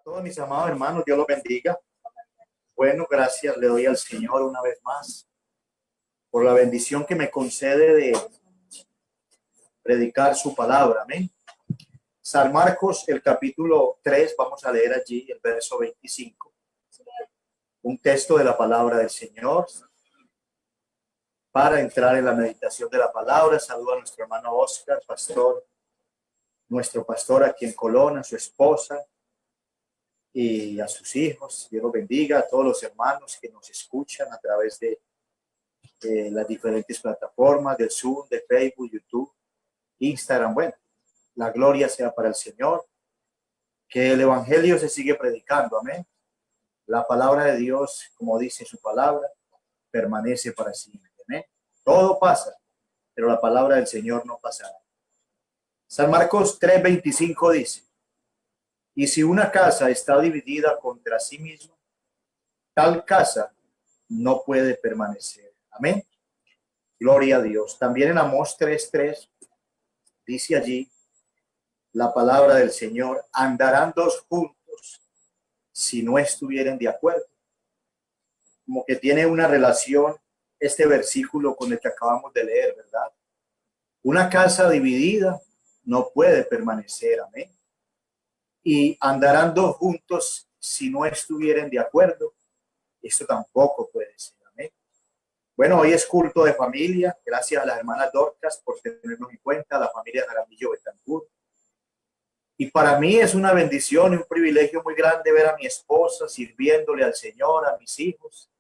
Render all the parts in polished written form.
Todos mis amados hermanos, Dios los bendiga. Bueno, gracias le doy al Señor una vez más por la bendición que me concede de predicar su palabra. Amén. San Marcos, el capítulo 3, vamos a leer allí el verso 25. Un texto de la palabra del Señor. Para entrar en la meditación de la palabra, saludo a nuestro hermano Oscar, pastor, nuestro pastor aquí en Colón, a su esposa y a sus hijos. Dios los bendiga, a todos los hermanos que nos escuchan a través de las diferentes plataformas, del Zoom, de Facebook, YouTube, Instagram. Bueno, la gloria sea para el Señor. Que el evangelio se sigue predicando, amén. La palabra de Dios, como dice su palabra, permanece para siempre, amén. Todo pasa, pero la palabra del Señor no pasará. San Marcos 3:25 dice: y si una casa está dividida contra sí misma, tal casa no puede permanecer. Amén. Gloria a Dios. También en Amós 3:3 dice allí la palabra del Señor: andarán dos juntos si no estuvieren de acuerdo. Como que tiene una relación este versículo con el que acabamos de leer, ¿verdad? Una casa dividida no puede permanecer. Amén. Y andarán dos juntos si no estuvieren de acuerdo. Esto tampoco puede ser. Amén. Bueno, hoy es culto de familia. Gracias a las hermanas Dorcas por tenernos en cuenta, a la familia Jaramillo Betancourt. Y para mí es una bendición y un privilegio muy grande ver a mi esposa sirviéndole al Señor, a mis hijos,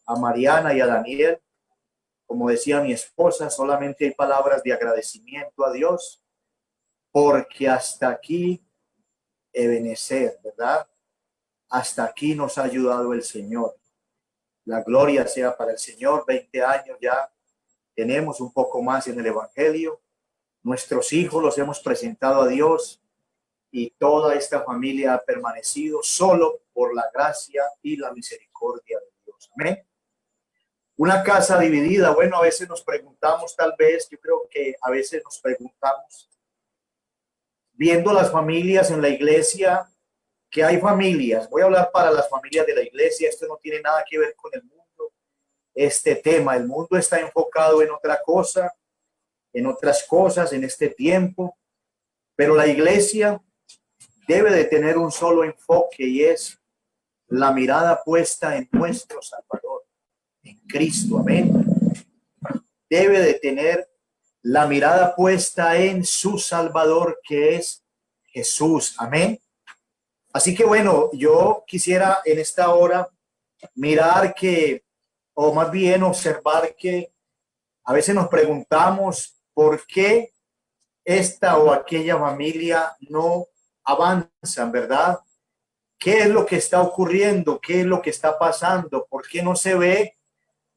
a Mariana y a Daniel. Como decía mi esposa, solamente hay palabras de agradecimiento a Dios, porque hasta aquí Ebenezer, ¿verdad? Hasta aquí nos ha ayudado el Señor. La gloria sea para el Señor. 20 años ya tenemos, un poco más en el evangelio. Nuestros hijos los hemos presentado a Dios y toda esta familia ha permanecido solo por la gracia y la misericordia de Dios. Amén. Una casa dividida. Bueno, a veces nos preguntamos, tal vez, yo creo que a veces nos preguntamos, viendo las familias en la iglesia, que hay familias, voy a hablar para las familias de la iglesia, esto no tiene nada que ver con el mundo, este tema, el mundo está enfocado en otra cosa, en otras cosas, en este tiempo, pero la iglesia debe de tener un solo enfoque y es la mirada puesta en nuestro Salvador, en Cristo, amén. Debe de tener la mirada puesta en su Salvador, que es Jesús, amén. Así que bueno, yo quisiera en esta hora mirar que, o más bien observar que a veces nos preguntamos por qué esta o aquella familia no avanzan, ¿verdad? ¿Qué es lo que está ocurriendo? ¿Qué es lo que está pasando? ¿Por qué no se ve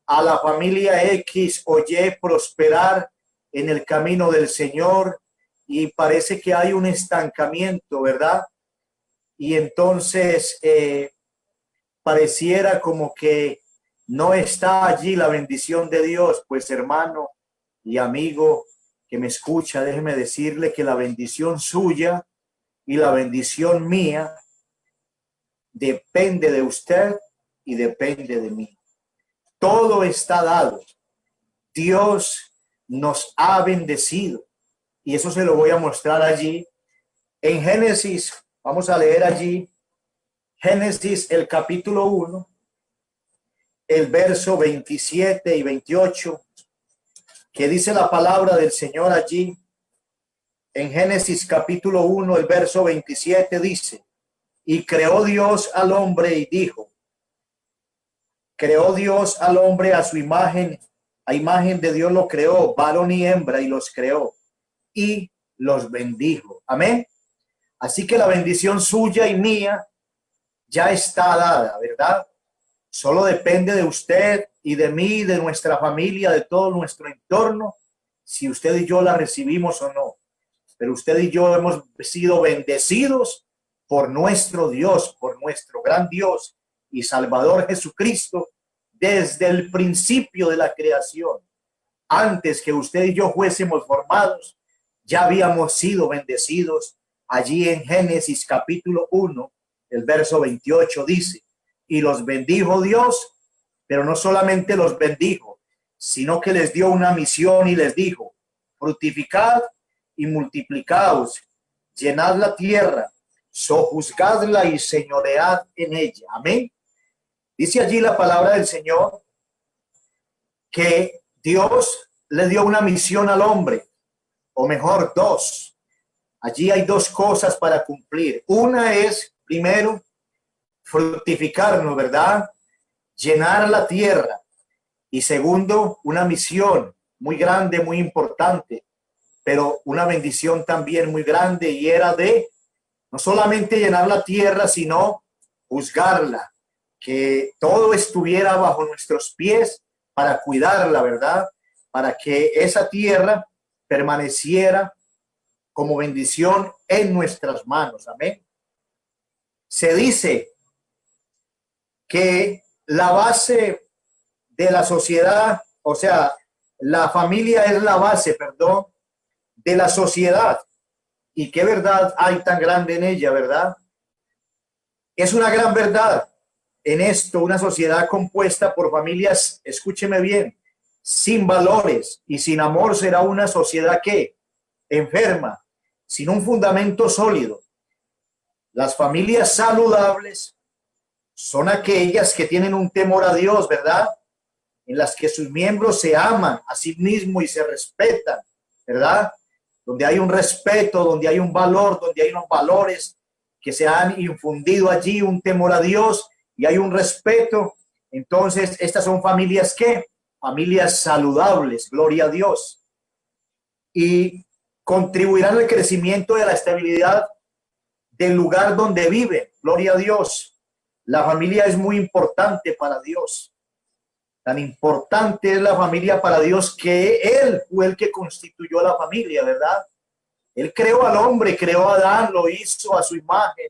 a la familia X o Y prosperar en el camino del Señor? Y parece que hay un estancamiento, ¿verdad? Y entonces pareciera como que no está allí la bendición de Dios. Pues hermano y amigo que me escucha, déjeme decirle que la bendición suya y la bendición mía depende de usted y depende de mí. Todo está dado. Dios nos ha bendecido y eso se lo voy a mostrar allí en Génesis. Vamos a leer allí Génesis, el capítulo 1, el verso 27 y 28, que dice la palabra del Señor allí. En Génesis capítulo 1, el verso 27 dice: y creó Dios al hombre y dijo, creó Dios al hombre a su imagen, a imagen de Dios lo creó, varón y hembra, y los creó y los bendijo. Amén. Así que la bendición suya y mía ya está dada, ¿verdad? Solo depende de usted y de mí, de nuestra familia, de todo nuestro entorno, si usted y yo la recibimos o no. Pero usted y yo hemos sido bendecidos por nuestro Dios, por nuestro gran Dios y Salvador Jesucristo, desde el principio de la creación. Antes que usted y yo fuésemos formados, ya habíamos sido bendecidos allí en Génesis capítulo 1, el verso 28 dice, y los bendijo Dios, pero no solamente los bendijo, sino que les dio una misión y les dijo, fructificad y multiplicaos, llenad la tierra, sojuzgadla y señoread en ella. Amén. Dice allí la palabra del Señor que Dios le dio una misión al hombre, o mejor, dos. Allí hay dos cosas para cumplir. Una es, primero, fructificarnos, ¿verdad? Llenar la tierra. Y segundo, una misión muy grande, muy importante, pero una bendición también muy grande, y era de no solamente llenar la tierra, sino juzgarla, que todo estuviera bajo nuestros pies para cuidarla, ¿verdad? Para que esa tierra permaneciera como bendición en nuestras manos. Amén. Se dice que la base de la sociedad, o sea, la familia es la base, perdón, de la sociedad. Y qué verdad hay tan grande en ella, ¿verdad? Es una gran verdad en esto, una sociedad compuesta por familias, escúcheme bien, sin valores y sin amor será una sociedad que enferma, sin un fundamento sólido. Las familias saludables son aquellas que tienen un temor a Dios, ¿verdad? En las que sus miembros se aman a sí mismos y se respetan, ¿verdad? Donde hay un respeto, donde hay un valor, donde hay unos valores que se han infundido allí, un temor a Dios y hay un respeto. Entonces, estas son familias ¿qué? Familias saludables, gloria a Dios. Y contribuirán al crecimiento de la estabilidad del lugar donde vive, gloria a Dios. La familia es muy importante para Dios. Tan importante es la familia para Dios que Él fue el que constituyó la familia, ¿verdad? Él creó al hombre, creó a Adán, lo hizo a su imagen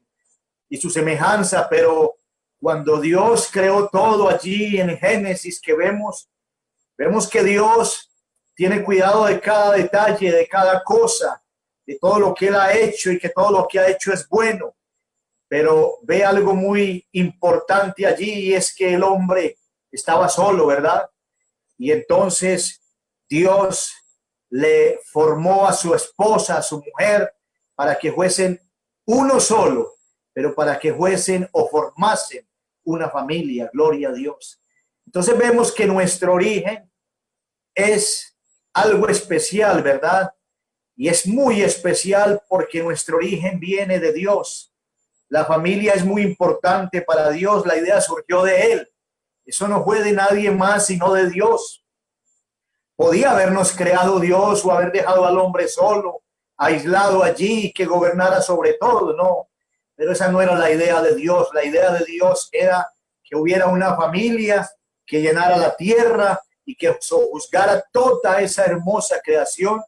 y su semejanza, pero cuando Dios creó todo allí en Génesis que vemos que Dios tiene cuidado de cada detalle, de cada cosa, de todo lo que Él ha hecho y que todo lo que ha hecho es bueno. Pero ve algo muy importante allí y es que el hombre estaba solo, ¿verdad? Y entonces Dios le formó a su esposa, a su mujer, para que fuesen uno solo, pero para que fuesen o formasen una familia, gloria a Dios. Entonces vemos que nuestro origen es algo especial, ¿verdad? Y es muy especial porque nuestro origen viene de Dios. La familia es muy importante para Dios, la idea surgió de Él. Eso no fue de nadie más sino de Dios. Podía habernos creado Dios o haber dejado al hombre solo, aislado allí, que gobernara sobre todo, no. Pero esa no era la idea de Dios. La idea de Dios era que hubiera una familia que llenara la tierra y que juzgara toda esa hermosa creación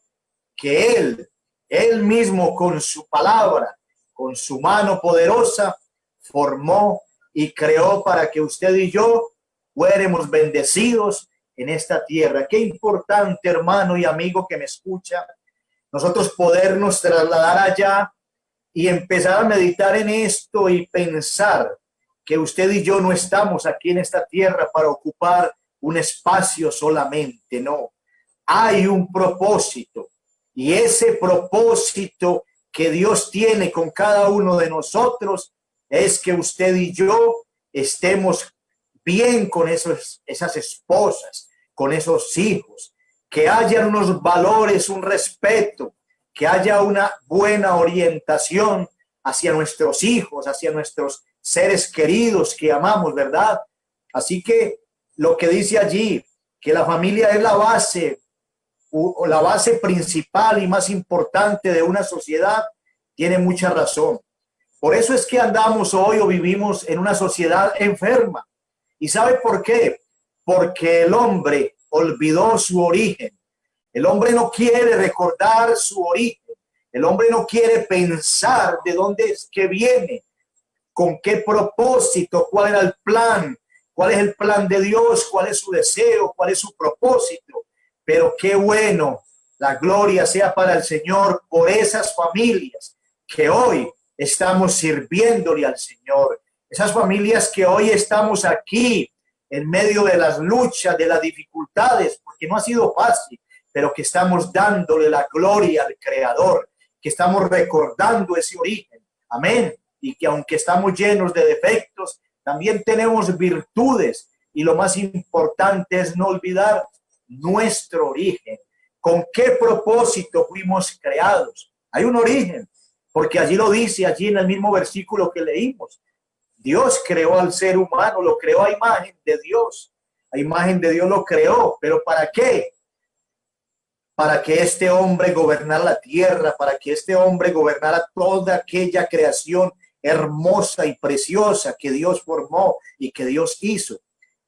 que Él mismo con su palabra, con su mano poderosa, formó y creó para que usted y yo fuéramos bendecidos en esta tierra. Qué importante, hermano y amigo que me escucha, nosotros podernos trasladar allá y empezar a meditar en esto y pensar que usted y yo no estamos aquí en esta tierra para ocupar un espacio solamente, no. Hay un propósito y ese propósito que Dios tiene con cada uno de nosotros es que usted y yo estemos bien con esas esposas, con esos hijos, que haya unos valores, un respeto, que haya una buena orientación hacia nuestros hijos, hacia nuestros seres queridos que amamos, ¿verdad? Así que lo que dice allí, que la familia es la base o la base principal y más importante de una sociedad, tiene mucha razón. Por eso es que andamos hoy o vivimos en una sociedad enferma. ¿Y sabe por qué? Porque el hombre olvidó su origen. El hombre no quiere recordar su origen. El hombre no quiere pensar de dónde es que viene, con qué propósito, cuál era el plan, cuál es el plan de Dios, cuál es su deseo, cuál es su propósito. Pero qué bueno, la gloria sea para el Señor por esas familias que hoy estamos sirviéndole al Señor. Esas familias que hoy estamos aquí en medio de las luchas, de las dificultades, porque no ha sido fácil, pero que estamos dándole la gloria al Creador, que estamos recordando ese origen. Amén. Y que aunque estamos llenos de defectos, también tenemos virtudes. Y lo más importante es no olvidar nuestro origen. ¿Con qué propósito fuimos creados? Hay un origen, porque allí lo dice, allí en el mismo versículo que leímos. Dios creó al ser humano, lo creó a imagen de Dios. A imagen de Dios lo creó, pero ¿para qué? Para que este hombre gobernara la tierra, para que este hombre gobernara toda aquella creación hermosa y preciosa que Dios formó y que Dios hizo.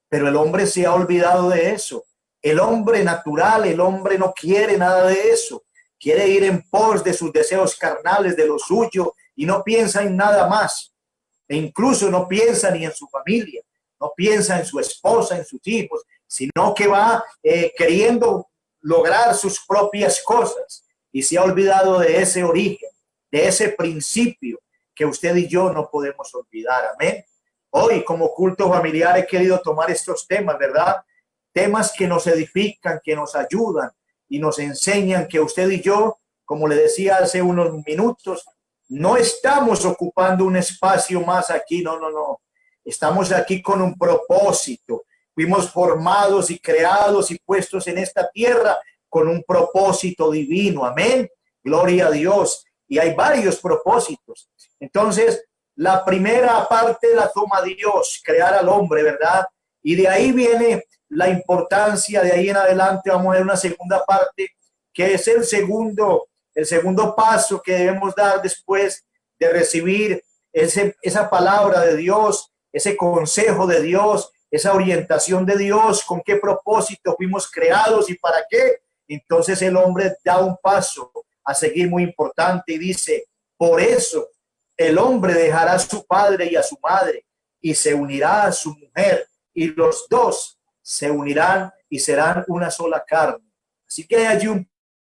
Pero el hombre se ha olvidado de eso. El hombre natural, el hombre no quiere nada de eso. Quiere ir en pos de sus deseos carnales, de lo suyo, y no piensa en nada más. E incluso no piensa ni en su familia, no piensa en su esposa, en sus hijos, sino que va queriendo lograr sus propias cosas y se ha olvidado de ese origen, de ese principio que usted y yo no podemos olvidar. Amén. Hoy como culto familiar he querido tomar estos temas, ¿verdad? Temas que nos edifican, que nos ayudan y nos enseñan que usted y yo, como le decía hace unos minutos, no estamos ocupando un espacio más aquí, no, no, no. Estamos aquí con un propósito. Fuimos formados y creados y puestos en esta tierra con un propósito divino. Amén. Gloria a Dios. Y hay varios propósitos. Entonces, la primera parte la toma Dios, crear al hombre, ¿verdad? Y de ahí viene la importancia, de ahí en adelante vamos a ver una segunda parte, que es el segundo paso que debemos dar después de recibir esa palabra de Dios, ese consejo de Dios, esa orientación de Dios, con qué propósito fuimos creados y para qué. Entonces el hombre da un paso a seguir muy importante y dice, por eso el hombre dejará a su padre y a su madre y se unirá a su mujer y los dos se unirán y serán una sola carne. Así que hay allí un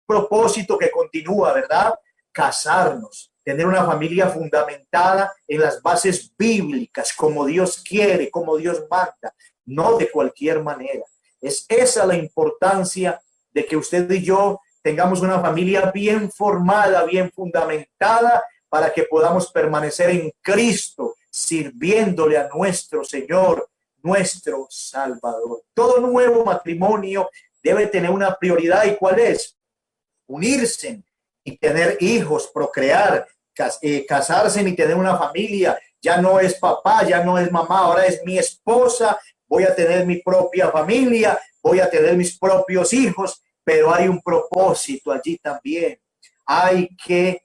propósito que continúa, ¿verdad? Casarnos, tener una familia fundamentada en las bases bíblicas, como Dios quiere, como Dios manda, no de cualquier manera. Es esa la importancia de que usted y yo tengamos una familia bien formada, bien fundamentada, para que podamos permanecer en Cristo, sirviéndole a nuestro Señor, nuestro Salvador. Todo nuevo matrimonio debe tener una prioridad. ¿Y cuál es? Unirse y tener hijos, procrear, casarse y tener una familia. Ya no es papá, ya no es mamá, ahora es mi esposa. Voy a tener mi propia familia, voy a tener mis propios hijos, pero hay un propósito allí también. Hay que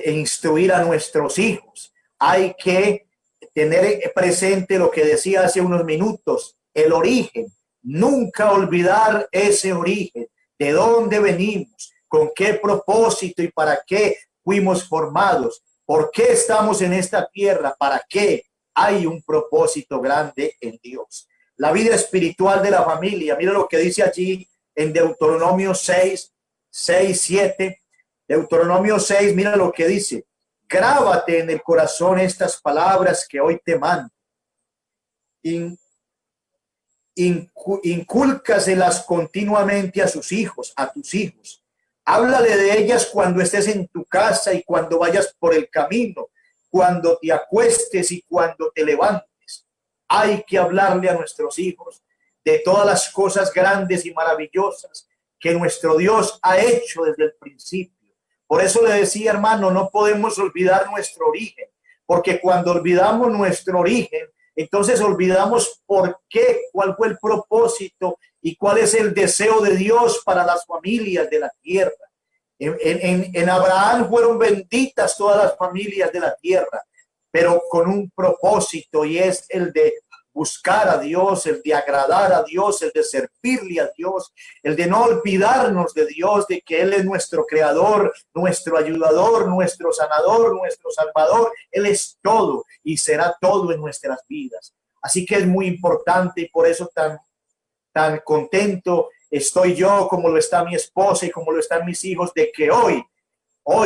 instruir a nuestros hijos. Hay que tener presente lo que decía hace unos minutos, el origen. Nunca olvidar ese origen, de dónde venimos, con qué propósito y para qué fuimos formados, por qué estamos en esta tierra, para qué. Hay un propósito grande en Dios. La vida espiritual de la familia, mira lo que dice allí en Deuteronomio 6, 7. Deuteronomio 6, mira lo que dice. Grábate en el corazón estas palabras que hoy te mando. Incúlcaselas continuamente a sus hijos, a tus hijos. Háblale de ellas cuando estés en tu casa y cuando vayas por el camino, cuando te acuestes y cuando te levantes. Hay que hablarle a nuestros hijos de todas las cosas grandes y maravillosas que nuestro Dios ha hecho desde el principio. Por eso le decía, hermano, no podemos olvidar nuestro origen, porque cuando olvidamos nuestro origen, entonces olvidamos por qué, cuál fue el propósito y cuál es el deseo de Dios para las familias de la tierra. En Abraham fueron benditas todas las familias de la tierra, pero con un propósito, y es el de buscar a Dios, el de agradar a Dios, el de servirle a Dios, el de no olvidarnos de Dios, de que Él es nuestro creador, nuestro ayudador, nuestro sanador, nuestro salvador. Él es todo y será todo en nuestras vidas. Así que es muy importante y por eso tan contento estoy yo, como lo está mi esposa y como lo están mis hijos, de que hoy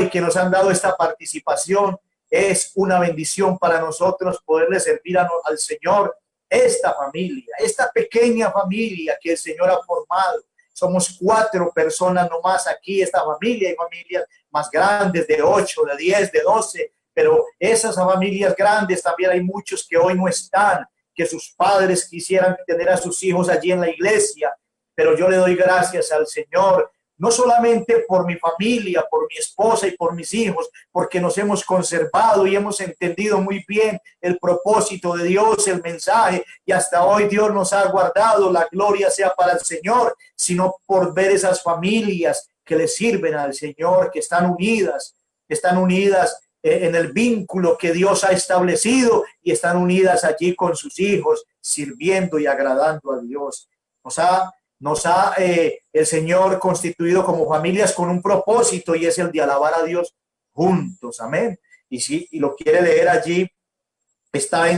que nos han dado esta participación, es una bendición para nosotros poderle servir al Señor. Esta familia, esta pequeña familia que el Señor ha formado. Somos 4 personas nomás aquí, esta familia, y familias más grandes de 8, de 10, de 12, pero esas familias grandes también hay muchos que hoy no están, que sus padres quisieran tener a sus hijos allí en la iglesia, pero yo le doy gracias al Señor, no solamente por mi familia, por mi esposa y por mis hijos, porque nos hemos conservado y hemos entendido muy bien el propósito de Dios, el mensaje, y hasta hoy Dios nos ha guardado, la gloria sea para el Señor, sino por ver esas familias que le sirven al Señor, que están unidas en el vínculo que Dios ha establecido y están unidas allí con sus hijos, sirviendo y agradando a Dios. Nos ha el Señor constituido como familias con un propósito, y es el de alabar a Dios juntos. Amén. Y si lo quiere leer allí, está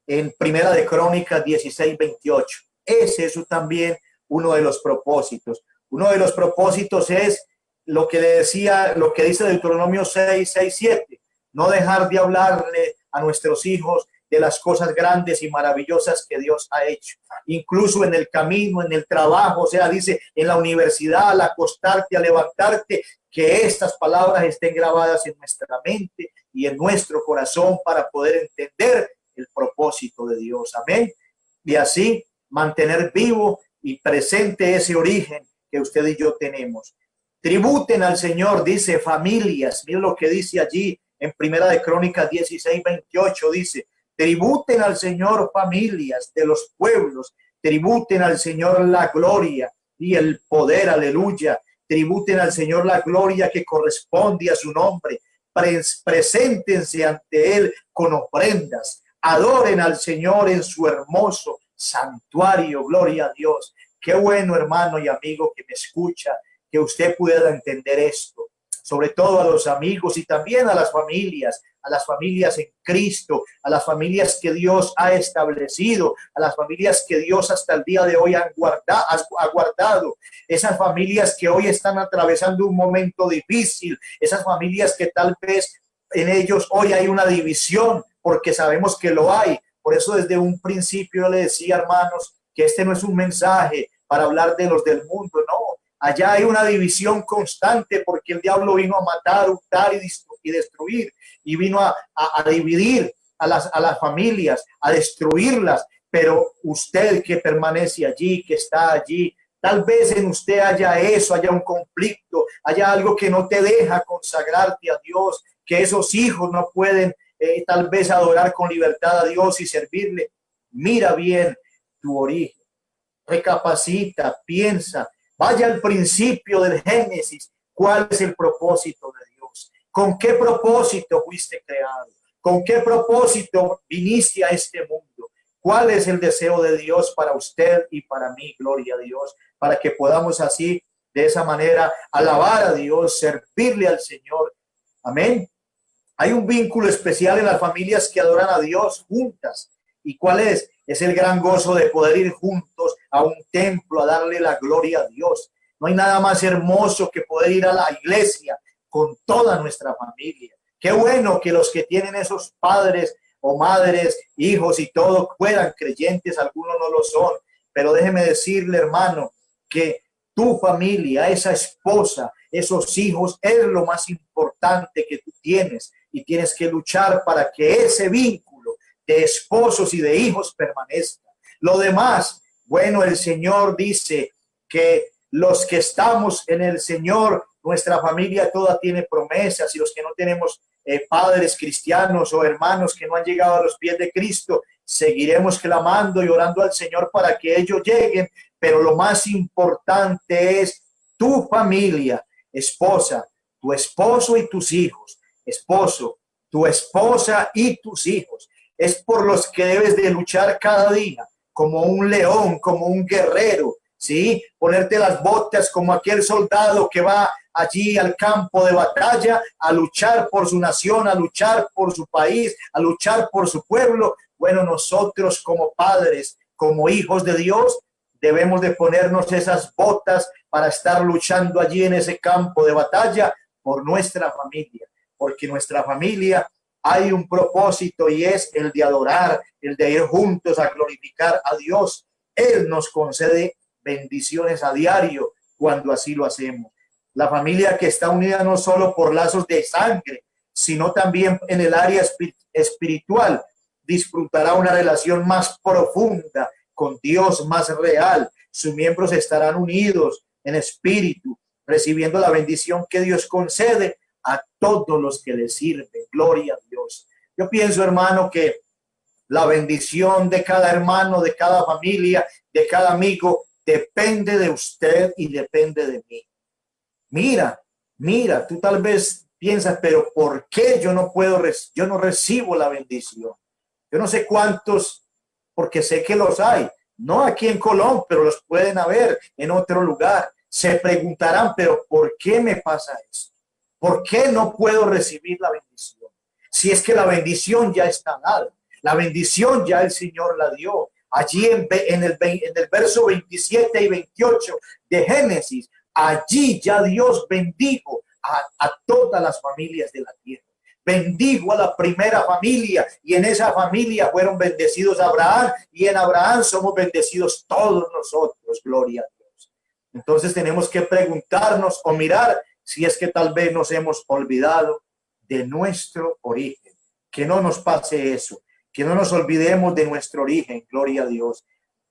en Primera de Crónicas 16:28. Ese es también uno de los propósitos. Uno de los propósitos es lo que le decía, lo que dice Deuteronomio 6:7. No dejar de hablarle a nuestros hijos de las cosas grandes y maravillosas que Dios ha hecho, incluso en el camino, en el trabajo, o sea, dice en la universidad, al acostarte, a levantarte, que estas palabras estén grabadas en nuestra mente y en nuestro corazón para poder entender el propósito de Dios. Amén. Y así mantener vivo y presente ese origen que usted y yo tenemos. Tributen al Señor, dice familias. Miren lo que dice allí en Primera de Crónicas 16:28, dice: tributen al Señor familias de los pueblos, tributen al Señor la gloria y el poder, aleluya. Tributen al Señor la gloria que corresponde a su nombre. Preséntense ante Él con ofrendas. Adoren al Señor en su hermoso santuario. Gloria a Dios. Qué bueno, hermano y amigo que me escucha, que usted pueda entender esto. Sobre todo a los amigos y también a las familias en Cristo, a las familias que Dios ha establecido, a las familias que Dios hasta el día de hoy ha guardado, esas familias que hoy están atravesando un momento difícil, esas familias que tal vez en ellos hoy hay una división, porque sabemos que lo hay. Por eso desde un principio le decía, hermanos, que este no es un mensaje para hablar de los del mundo, no. Allá hay una división constante, porque el diablo vino a matar, hurtar y destruir, y vino a dividir a las familias, a destruirlas. Pero usted que permanece allí, que está allí, tal vez en usted haya eso, haya un conflicto, haya algo que no te deja consagrarte a Dios, que esos hijos no pueden tal vez adorar con libertad a Dios y servirle. Mira bien tu origen, recapacita, piensa. Vaya al principio del Génesis. ¿Cuál es el propósito de Dios? ¿Con qué propósito fuiste creado? ¿Con qué propósito viniste a este mundo? ¿Cuál es el deseo de Dios para usted y para mí? Gloria a Dios. Para que podamos así, de esa manera, alabar a Dios, servirle al Señor. Amén. Hay un vínculo especial en las familias que adoran a Dios juntas. ¿Y cuál es? Es el gran gozo de poder ir juntos a un templo a darle la gloria a Dios. No hay nada más hermoso que poder ir a la iglesia con toda nuestra familia. Qué bueno que los que tienen esos padres o madres, hijos y todo, fueran creyentes, algunos no lo son. Pero déjeme decirle, hermano, que tu familia, esa esposa, esos hijos, es lo más importante que tú tienes, y tienes que luchar para que ese vínculo de esposos y de hijos permanezca. Lo demás, bueno, el Señor dice que los que estamos en el Señor, nuestra familia toda tiene promesas, y los que no tenemos padres cristianos o hermanos que no han llegado a los pies de Cristo, seguiremos clamando y orando al Señor para que ellos lleguen. Pero lo más importante es tu familia, esposa, tu esposo y tus hijos, esposo, tu esposa y tus hijos. Es por los que debes de luchar cada día, como un león, como un guerrero, ¿sí? Ponerte las botas como aquel soldado que va allí al campo de batalla a luchar por su nación, a luchar por su país, a luchar por su pueblo. Bueno, nosotros como padres, como hijos de Dios, debemos de ponernos esas botas para estar luchando allí en ese campo de batalla por nuestra familia, porque nuestra familia hay un propósito y es el de adorar, el de ir juntos a glorificar a Dios. Él nos concede bendiciones a diario cuando así lo hacemos. La familia que está unida no solo por lazos de sangre, sino también en el área espiritual, disfrutará una relación más profunda con Dios, más real. Sus miembros estarán unidos en espíritu, recibiendo la bendición que Dios concede a todos los que le sirven. Gloria a Dios. Yo pienso, hermano, que la bendición de cada hermano, de cada familia, de cada amigo, depende de usted y depende de mí. Mira, tú tal vez piensas, pero ¿por qué yo no puedo, yo no recibo la bendición? Yo no sé cuántos, porque sé que los hay, no aquí en Colón, pero los pueden haber en otro lugar. Se preguntarán, pero ¿por qué me pasa esto? ¿Por qué no puedo recibir la bendición? Si es que la bendición ya está dada, la bendición ya el Señor la dio. Allí en el verso 27 y 28 de Génesis, allí ya Dios bendijo a todas las familias de la tierra. Bendigo a la primera familia y en esa familia fueron bendecidos Abraham y en Abraham somos bendecidos todos nosotros. Gloria a Dios. Entonces tenemos que preguntarnos o mirar si es que tal vez nos hemos olvidado de nuestro origen. Que no nos pase eso, que no nos olvidemos de nuestro origen. Gloria a Dios.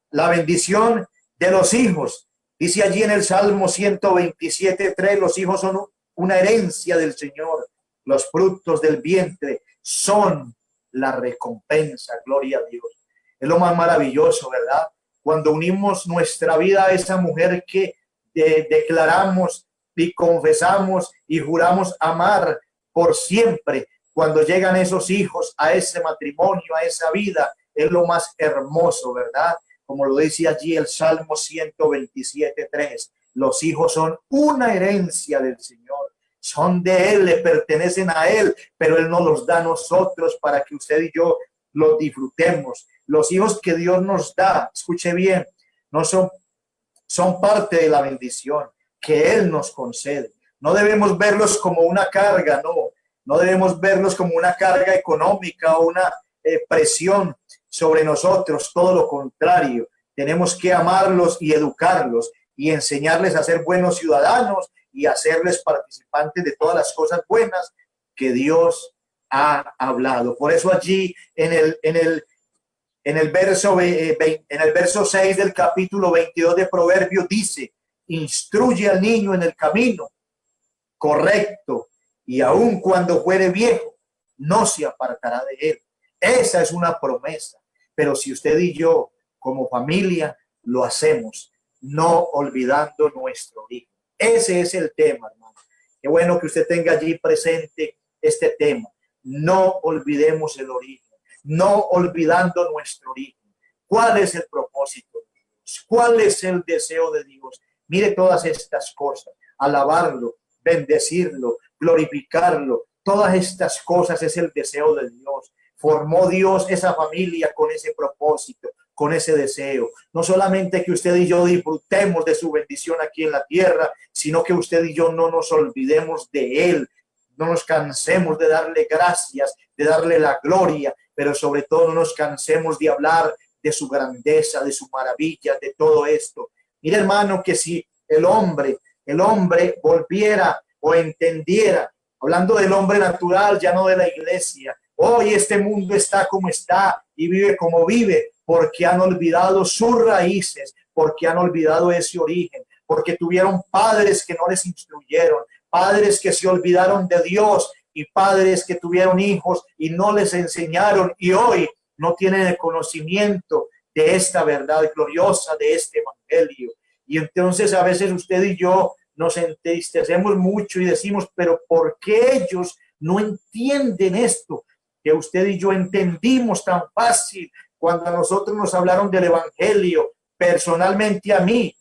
La bendición de los hijos. Dice allí en el Salmo 127:3, los hijos son una herencia del Señor. Los frutos del vientre son la recompensa. Gloria a Dios. Es lo más maravilloso, ¿verdad? Cuando unimos nuestra vida a esa mujer que declaramos y confesamos y juramos amar por siempre. Cuando llegan esos hijos a ese matrimonio, a esa vida, es lo más hermoso, ¿verdad? Como lo dice allí el Salmo 127:3. Los hijos son una herencia del Señor. Son de Él, le pertenecen a Él, pero Él nos los da a nosotros para que usted y yo los disfrutemos. Los hijos que Dios nos da, escuche bien, no son parte de la bendición que Él nos concede. No debemos verlos como una carga, no debemos verlos como una carga económica o una presión sobre nosotros, todo lo contrario. Tenemos que amarlos y educarlos y enseñarles a ser buenos ciudadanos y hacerles participantes de todas las cosas buenas que Dios ha hablado. Por eso allí en el verso 6 del capítulo 22 de Proverbios dice: instruye al niño en el camino correcto y aun cuando fuere viejo no se apartará de él. Esa es una promesa. Pero si usted y yo como familia lo hacemos, no olvidando nuestro origen. Ese es el tema, hermano. Qué bueno que usted tenga allí presente este tema. No olvidemos el origen, no olvidando nuestro origen. ¿Cuál es el propósito de Dios? ¿Cuál es el deseo de Dios? Mire todas estas cosas: alabarlo, bendecirlo, glorificarlo. Todas estas cosas es el deseo de Dios. Formó Dios esa familia con ese propósito, con ese deseo. No solamente que usted y yo disfrutemos de su bendición aquí en la tierra, sino que usted y yo no nos olvidemos de Él, no nos cansemos de darle gracias, de darle la gloria, pero sobre todo no nos cansemos de hablar de su grandeza, de su maravilla, de todo esto. Mire, hermano, que si el hombre volviera o entendiera, hablando del hombre natural, ya no de la iglesia, hoy este mundo está como está y vive como vive, porque han olvidado sus raíces, porque han olvidado ese origen, porque tuvieron padres que no les instruyeron, padres que se olvidaron de Dios y padres que tuvieron hijos y no les enseñaron y hoy no tienen el conocimiento de esta verdad gloriosa, de este evangelio. Y entonces a veces usted y yo nos entristecemos mucho y decimos, pero ¿por qué ellos no entienden esto que usted y yo entendimos tan fácil cuando a nosotros nos hablaron del evangelio? Personalmente a mí,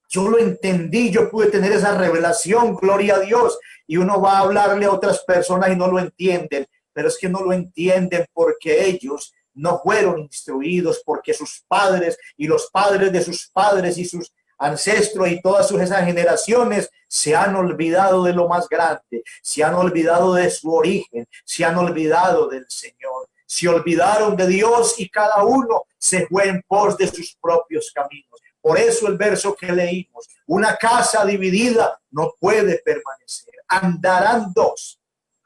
yo lo entendí, yo pude tener esa revelación, gloria a Dios, y uno va a hablarle a otras personas y no lo entienden, pero es que no lo entienden porque ellos no fueron instruidos, porque sus padres y los padres de sus padres y sus ancestros y todas esas generaciones se han olvidado de lo más grande, se han olvidado de su origen, se han olvidado del Señor, se olvidaron de Dios y cada uno se fue en pos de sus propios caminos. Por eso el verso que leímos, una casa dividida no puede permanecer. Andarán dos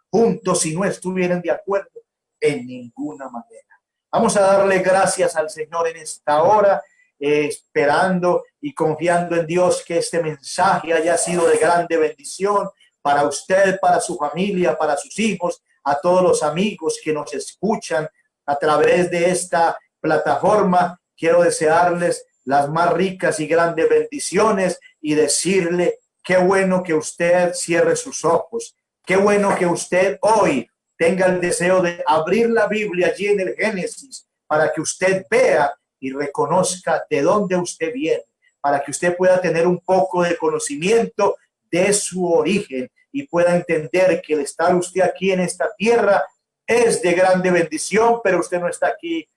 juntos si no estuvieran de acuerdo en ninguna manera. Vamos a darle gracias al Señor en esta hora, esperando y confiando en Dios que este mensaje haya sido de grande bendición para usted, para su familia, para sus hijos, a todos los amigos que nos escuchan a través de esta plataforma. Quiero desearles las más ricas y grandes bendiciones y decirle qué bueno que usted cierre sus ojos, qué bueno que usted hoy tenga el deseo de abrir la Biblia allí en el Génesis para que usted vea y reconozca de dónde usted viene, para que usted pueda tener un poco de conocimiento de su origen y pueda entender que el estar usted aquí en esta tierra es de grande bendición, pero usted no está aquí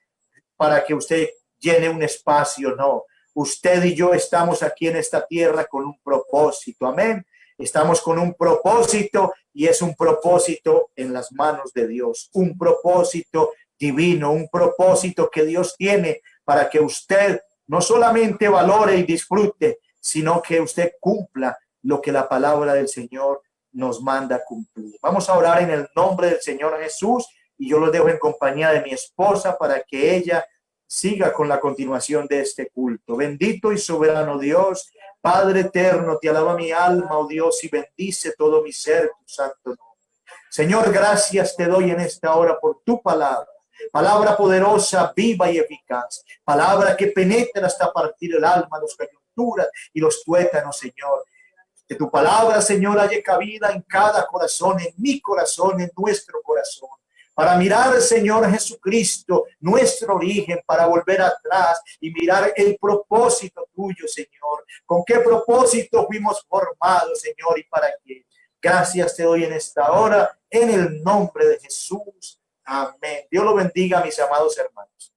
para que usted llene un espacio, no. Usted y yo estamos aquí en esta tierra con un propósito, amén. Estamos con un propósito y es un propósito en las manos de Dios, un propósito divino, un propósito que Dios tiene para que usted no solamente valore y disfrute, sino que usted cumpla lo que la palabra del Señor nos manda cumplir. Vamos a orar en el nombre del Señor Jesús y yo lo dejo en compañía de mi esposa para que ella siga con la continuación de este culto. Bendito y soberano Dios, Padre eterno, te alaba mi alma, oh Dios, y bendice todo mi ser, tu santo nombre. Señor, gracias te doy en esta hora por tu palabra. Palabra poderosa, viva y eficaz. Palabra que penetra hasta partir el alma, los coyunturas y los tuétanos, Señor. Que tu palabra, Señor, haya cabida en cada corazón, en mi corazón, en nuestro corazón. Para mirar, Señor Jesucristo, nuestro origen, para volver atrás y mirar el propósito tuyo, Señor. ¿Con qué propósito fuimos formados, Señor, y para qué? Gracias te doy en esta hora, en el nombre de Jesús. Amén. Dios lo bendiga, mis amados hermanos.